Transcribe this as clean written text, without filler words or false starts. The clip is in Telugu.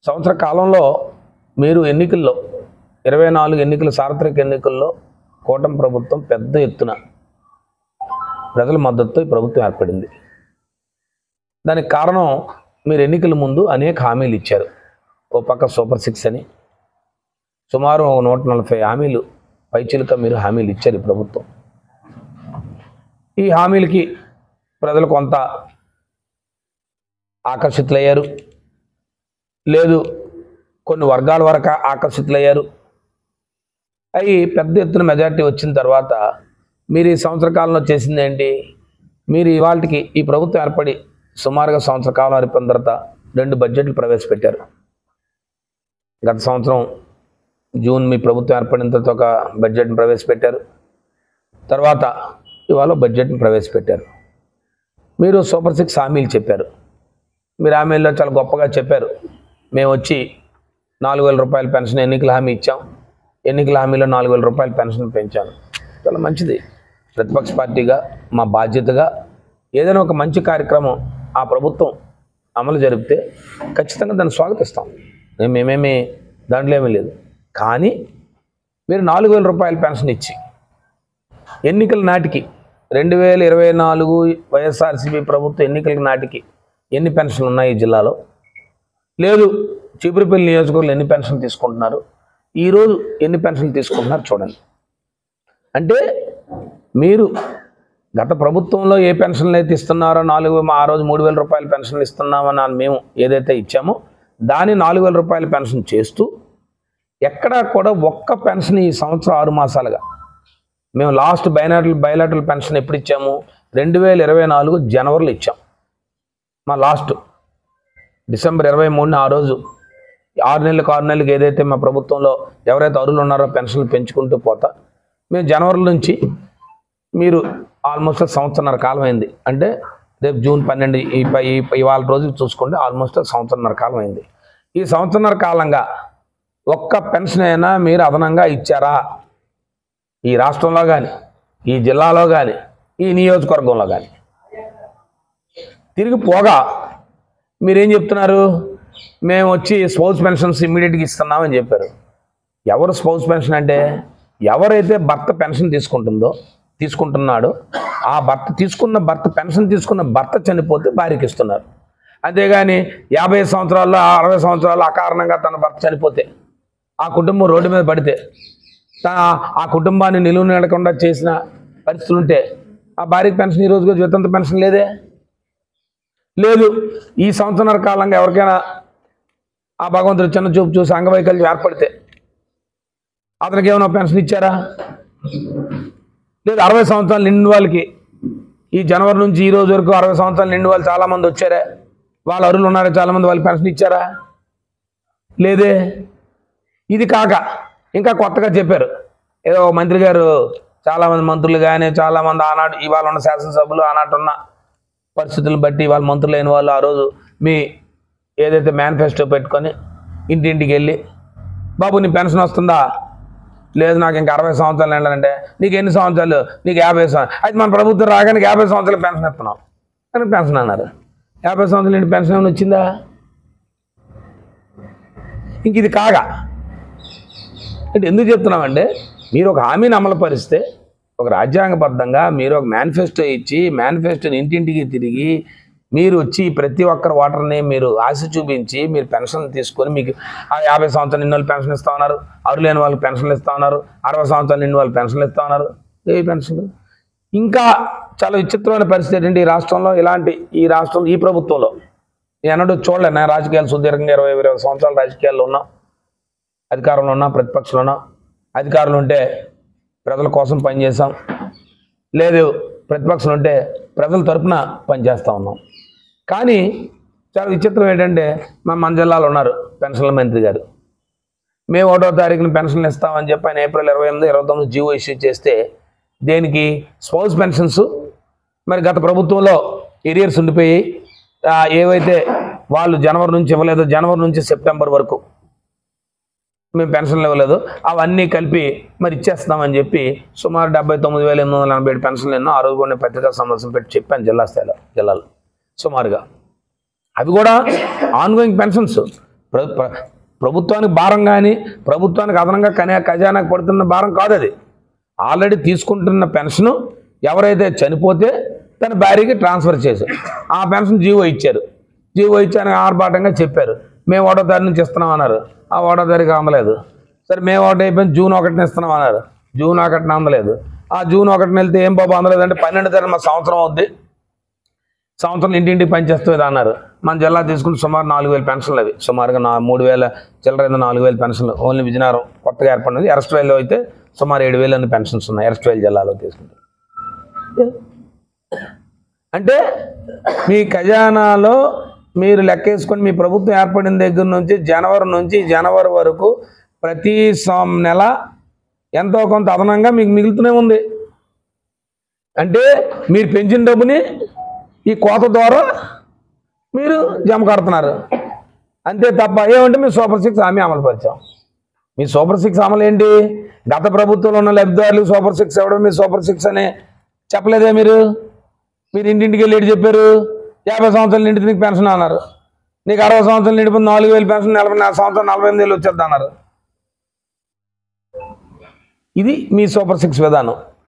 సంవత్సర కాలంలో మీరు ఎన్నికల్లో 24 ఎన్నికల సార్వత్రిక ఎన్నికల్లో కూటమి ప్రభుత్వం పెద్ద ఎత్తున ప్రజల మద్దతుతో ఈ ప్రభుత్వం ఏర్పడింది. దానికి కారణం మీరు ఎన్నికల ముందు అనేక హామీలు ఇచ్చారు. ఓ పక్క సూపర్ 6 అని సుమారు 140 హామీలు పైచిలుక మీరు హామీలు ఇచ్చారు ఈ ప్రభుత్వం. ఈ హామీలకి ప్రజలు కొంత ఆకర్షితులయ్యారు, లేదు కొన్ని వర్గాల వరకు ఆకర్షితులయ్యారు. అవి పెద్ద ఎత్తున మెజారిటీ వచ్చిన తర్వాత మీరు ఈ సంవత్సర కాలంలో చేసింది ఏంటి? మీరు ఇవాళకి ఈ ప్రభుత్వం ఏర్పడి సుమారుగా సంవత్సర కాలం అయిపోయిన తర్వాత 2 బడ్జెట్లు ప్రవేశపెట్టారు. గత సంవత్సరం జూన్ మీ ప్రభుత్వం ఏర్పడిన తర్వాత ఒక బడ్జెట్ని ప్రవేశపెట్టారు. తర్వాత ఇవాళ బడ్జెట్ని ప్రవేశపెట్టారు. మీరు సూపర్ 6 హామీలు చెప్పారు. మీరు హామీల్లో చాలా గొప్పగా చెప్పారు. మేము వచ్చి 4,000 రూపాయల పెన్షన్ ఎన్నికల హామీ ఇచ్చాం. ఎన్నికల హామీలో 4,000 రూపాయల పెన్షన్ పెంచాను. చాలా మంచిది. ప్రతిపక్ష పార్టీగా మా బాధ్యతగా ఏదైనా ఒక మంచి కార్యక్రమం ఆ ప్రభుత్వం అమలు జరిపితే ఖచ్చితంగా దాన్ని స్వాగతిస్తాం. మేమేమి దాంట్లో ఏమీ లేదు. కానీ మీరు 4,000 రూపాయల పెన్షన్ ఇచ్చి ఎన్నికల నాటికి 2024 వైఎస్ఆర్సీపీ ప్రభుత్వం ఎన్నికల నాటికి ఎన్ని పెన్షన్లు ఉన్నాయి ఈ జిల్లాలో? లేదు చీపురుపల్లి నియోజకవర్గంలో ఎన్ని పెన్షన్లు తీసుకుంటున్నారు, ఈరోజు ఎన్ని పెన్షన్లు తీసుకుంటున్నారు చూడండి. అంటే మీరు గత ప్రభుత్వంలో ఏ పెన్షన్లు అయితే ఇస్తున్నారో ఆ రోజు 3,000 రూపాయల పెన్షన్లు ఇస్తున్నామని మేము ఏదైతే ఇచ్చామో దాన్ని 4,000 రూపాయల పెన్షన్ చేస్తూ ఎక్కడా కూడా ఒక్క పెన్షన్ ఈ సంవత్సరం 6 మాసాలుగా మేము లాస్ట్ బయలాటరల్ పెన్షన్ ఎప్పుడు ఇచ్చాము? 2024 జనవరిలో ఇచ్చాం. మా లాస్ట్ డిసెంబర్ 23న ఆ రోజు 6 నెలలకు ఏదైతే మా ప్రభుత్వంలో ఎవరైతే అర్హులు ఉన్నారో పెన్షన్లు పెంచుకుంటూ పోతా మేము జనవరి నుంచి మీరు ఆల్మోస్ట్ సంవత్సరన్నర కాలం అయింది. అంటే రేపు జూన్ 12 ఇవాళ రోజుకి చూసుకుంటే ఆల్మోస్ట్ సంవత్సరన్నర కాలం అయింది. ఈ సంవత్సరన్నర కాలంగా ఒక్క పెన్షన్ అయినా మీరు అదనంగా ఇచ్చారా? ఈ రాష్ట్రంలో కానీ, ఈ జిల్లాలో కానీ, ఈ నియోజకవర్గంలో కానీ? తిరిగి పోగా మీరేం చెప్తున్నారు? మేము వచ్చి స్పౌస్ పెన్షన్స్ ఇమ్మీడియట్గా ఇస్తున్నామని చెప్పారు. ఎవరు స్పౌస్ పెన్షన్ అంటే? ఎవరైతే భర్త పెన్షన్ తీసుకుంటున్నాడో ఆ భర్త పెన్షన్ తీసుకున్న భర్త చనిపోతే భార్యకి ఇస్తున్నారు. అంతేగాని 50 సంవత్సరాల్లో 60 సంవత్సరాల్లో అకారణంగా తన భర్త చనిపోతే ఆ కుటుంబం రోడ్డు మీద పడితే ఆ కుటుంబాన్ని నిలువ నిలకుండా చేసిన పరిస్థితులు ఉంటే ఆ భార్యకి పెన్షన్ ఈ రోజుగా జీవితంతో పెన్షన్ లేదు. ఈ సంవత్సరాల కాలంగా ఎవరికైనా ఆ భగవంతుడు చిన్న చూపు చూసి అంగవైకల్యం ఏర్పడితే అతనికి ఏమైనా పెన్షన్ ఇచ్చారా? లేదు. 60 సంవత్సరాలు నిండిన వాళ్ళకి ఈ జనవరి నుంచి ఈ రోజు వరకు 60 సంవత్సరాలు నిండిన వాళ్ళు చాలామంది వచ్చారే, వాళ్ళ అర్హులు ఉన్నారే చాలామంది, వాళ్ళకి పెన్షన్ ఇచ్చారా? లేదే. ఇది కాక ఇంకా కొత్తగా చెప్పారు. ఏదో మంత్రి గారు చాలామంది మంత్రులు కానీ చాలామంది ఆనాడు ఇవాళ ఉన్న శాసనసభ్యులు ఆనాటి ఉన్న పరిస్థితులను బట్టి వాళ్ళ మంత్రులు అయిన వాళ్ళు ఆ రోజు మీ ఏదైతే మేనిఫెస్టో పెట్టుకొని ఇంటింటికి వెళ్ళి బాబు నీ పెన్షన్ వస్తుందా? లేదు నాకు ఇంకా 60 సంవత్సరాలు ఏంటంటే నీకు ఎన్ని సంవత్సరాలు? నీకు 50 సంవత్సరాలు. అయితే మన ప్రభుత్వం రాగానే 50 సంవత్సరాలు పెన్షన్ ఇస్తున్నాం కానీ పెన్షన్ అన్నారు. 50 సంవత్సరాలు ఏంటి పెన్షన్ ఏమైనా వచ్చిందా? ఇంక ఇది కాగా అంటే ఎందుకు చెప్తున్నామంటే మీరు ఒక హామీని అమలు పరిస్తే ఒక రాజ్యాంగబద్ధంగా మీరు ఒక మేనిఫెస్టో ఇచ్చి మేనిఫెస్టోని ఇంటింటికి తిరిగి మీరు వచ్చి ప్రతి ఒక్కరు ఓటర్ని మీరు ఆశ చూపించి మీరు పెన్షన్లు తీసుకొని మీకు 50 సంవత్సరాలు నిన్న వాళ్ళు పెన్షన్ ఇస్తూ ఉన్నారు, అర్హులు లేని వాళ్ళకి పెన్షన్లు ఇస్తూ ఉన్నారు, 60 సంవత్సరాలు నిన్న వాళ్ళు పెన్షన్లు ఇస్తూ ఉన్నారు. ఏ పెన్షన్లు? ఇంకా చాలా విచిత్రమైన పరిస్థితి ఏంటంటే ఈ రాష్ట్రంలో ఈ ప్రభుత్వంలో నేను అన్నట్టు చూడలేను. నేను రాజకీయాలు సుదీర్ఘంగా 20 సంవత్సరాలు రాజకీయాల్లో ఉన్నా, అధికారంలో ఉన్నా, ప్రతిపక్షంలో ఉన్నా. అధికారులు ఉంటే ప్రజల కోసం పనిచేసాం, లేదు ప్రతిపక్షం ఉంటే ప్రజల తరపున పనిచేస్తూ ఉన్నాం. కానీ చాలా విచిత్రం ఏంటంటే మన జిల్లాలో ఉన్నారు పెన్షన్ల మంత్రి గారు. మేము 1వ తారీఖున పెన్షన్లు ఇస్తామని చెప్పి ఆయన ఏప్రిల్ 28, 29 జీవో ఇష్యూ చేస్తే దేనికి? Spouse pensions. మరి గత ప్రభుత్వంలో ఎరియర్స్ ఉండిపోయి ఏవైతే వాళ్ళు జనవరి నుంచి ఇవ్వలేదో జనవరి నుంచి సెప్టెంబర్ వరకు మేము పెన్షన్లు ఇవ్వలేదు, అవన్నీ కలిపి మరి ఇచ్చేస్తామని చెప్పి సుమారు 79,887 పెన్షన్లు ఎన్నో ఆ రోజు కూడా పత్రికా సమావేశం పెట్టి చెప్పాను జిల్లాలో సుమారుగా. అవి కూడా ఆన్గోయింగ్ పెన్షన్స్. ప్రభుత్వానికి భారం కానీ ప్రభుత్వానికి అదనంగా ఖజానాకు పడుతున్న భారం కాదు అది. ఆల్రెడీ తీసుకుంటున్న పెన్షను ఎవరైతే చనిపోతే తన భార్యకి ట్రాన్స్ఫర్ చేశారు. ఆ పెన్షన్ జీవో ఇచ్చారు. జీవో ఇచ్చారని ఆర్భాటంగా చెప్పారు. మేము 1వ తారీఖు నుంచి ఇస్తున్నాం అన్నారు. ఆ 1వ తారీఖు అందలేదు. సరే మేము 1 అయిపోయింది, జూన్ 1న ఇస్తున్నాం అన్నారు. జూన్ 1న అందలేదు. ఆ జూన్ 1న వెళ్తే ఏం బాబు అందలేదంటే 12వ తారీఖు మా సంవత్సరం అవుద్ది, సంవత్సరం ఇంటింటికి పనిచేస్తుంది అన్నారు. మన జిల్లా తీసుకుంటే సుమారు 4,000 పెన్షన్లు. అవి సుమారుగా 3,000 చిల్లర 4,000 పెన్షన్లు ఓన్లీ విజయనగరం కొత్తగా ఏర్పడినది. ఎరస్ట్వేల్లో అయితే సుమారు 7,000 అన్ని పెన్షన్స్ ఉన్నాయి ఎరస్ట్వేల్ జిల్లాలో తీసుకుంటే. అంటే మీ ఖజానాలో మీరు లెక్కేసుకొని మీ ప్రభుత్వం ఏర్పడిన దగ్గర నుంచి జనవరి వరకు ప్రతి నెల ఎంతో కొంత అదనంగా మీకు మిగులుతూనే ఉంది. అంటే మీరు పెంచిన డబ్బుని ఈ కోత ద్వారా మీరు జమ కడుతున్నారు అంతే తప్ప. ఏమంటే మీ సూపర్ 6 హామీ అమలు పరిచాం. మీ సూపర్ 6 అమలు ఏంటి? గత ప్రభుత్వంలో ఉన్న లబ్ధిదారులు సూపర్ 6 ఇవ్వడం మీ సూపర్ 6 అని చెప్పలేదే మీరు ఇంటింటికి వెళ్ళి చెప్పారు. 50 సంవత్సరాలు నిండితే నీకు పెన్షన్ అన్నారు. నీకు 60 సంవత్సరాలు నిండిపోతే 4,000 పెన్షన్, 40 సంవత్సరం 48 ఏళ్ళు వచ్చేద్ది అన్నారు. ఇది మీ సూపర్ 6 విధానం.